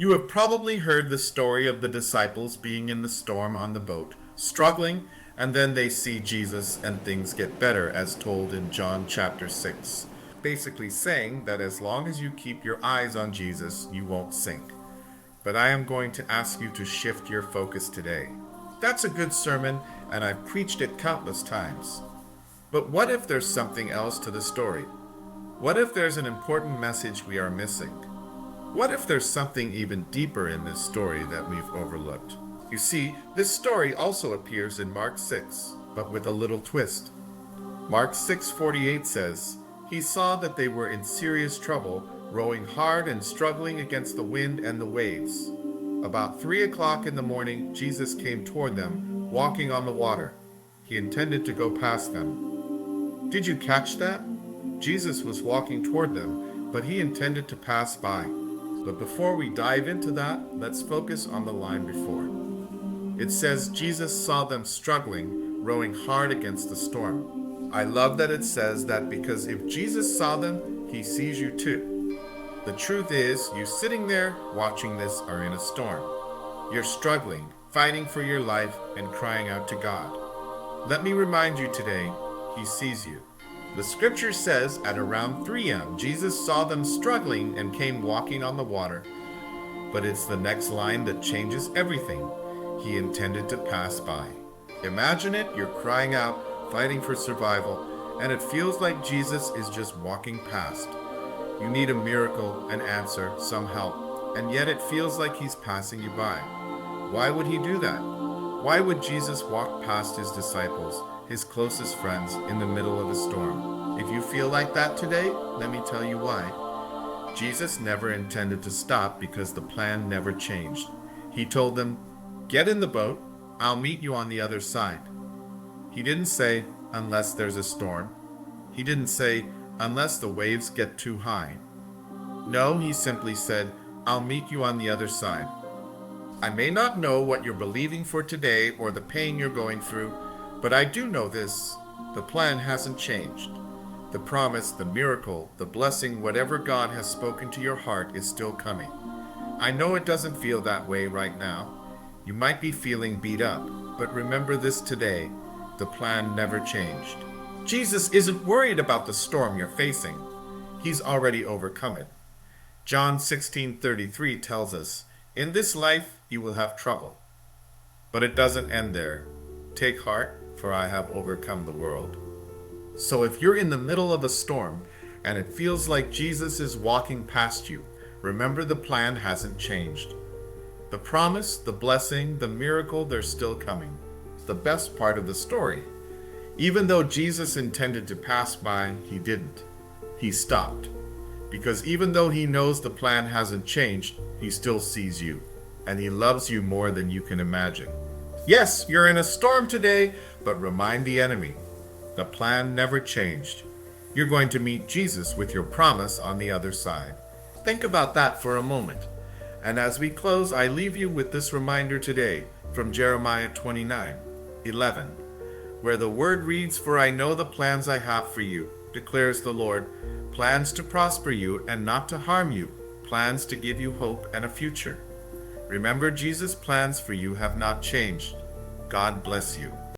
You have probably heard the story of the disciples being in the storm on the boat, struggling, and then they see Jesus and things get better, as told in John chapter 6. Basically saying that as long as you keep your eyes on Jesus, you won't sink. But I am going to ask you to shift your focus today. That's a good sermon, and I've preached it countless times. But what if there's something else to the story? What if there's an important message we are missing? What if there's something even deeper in this story that we've overlooked? You see, this story also appears in Mark 6, but with a little twist. Mark 6:48 says, "He saw that they were in serious trouble, rowing hard and struggling against the wind and the waves. About 3 o'clock in the morning, Jesus came toward them, walking on the water. He intended to go past them." Did you catch that? Jesus was walking toward them, but he intended to pass by. But before we dive into that, let's focus on the line before. It says Jesus saw them struggling, rowing hard against the storm. I love that it says that because if Jesus saw them, he sees you too. The truth is, you sitting there watching this are in a storm. You're struggling, fighting for your life, and crying out to God. Let me remind you today, he sees you. The scripture says at around 3 a.m., Jesus saw them struggling and came walking on the water. But it's the next line that changes everything. He intended to pass by. Imagine it, you're crying out, fighting for survival, and it feels like Jesus is just walking past. You need a miracle, an answer, some help, and yet it feels like he's passing you by. Why would he do that? Why would Jesus walk past his disciples, his closest friends, in the middle of a storm? If you feel like that today, let me tell you why. Jesus never intended to stop because the plan never changed. He told them, "Get in the boat, I'll meet you on the other side." He didn't say, "Unless there's a storm." He didn't say, "Unless the waves get too high." No, he simply said, "I'll meet you on the other side." I may not know what you're believing for today or the pain you're going through, but I do know this: the plan hasn't changed. The promise, the miracle, the blessing, whatever God has spoken to your heart is still coming. I know it doesn't feel that way right now. You might be feeling beat up, but remember this today: the plan never changed. Jesus isn't worried about the storm you're facing. He's already overcome it. John 16:33 tells us, "In this life you will have trouble." But it doesn't end there. "Take heart, for I have overcome the world." So if you're in the middle of a storm and it feels like Jesus is walking past you, remember the plan hasn't changed. The promise, the blessing, the miracle, they're still coming. It's the best part of the story. Even though Jesus intended to pass by, he didn't. He stopped. Because even though he knows the plan hasn't changed, he still sees you. And he loves you more than you can imagine. Yes, you're in a storm today, but remind the enemy: the plan never changed. You're going to meet Jesus with your promise on the other side. Think about that for a moment. And as we close, I leave you with this reminder today from Jeremiah 29:11, where the word reads, "For I know the plans I have for you, declares the Lord, plans to prosper you and not to harm you, plans to give you hope and a future." Remember, Jesus' plans for you have not changed. God bless you.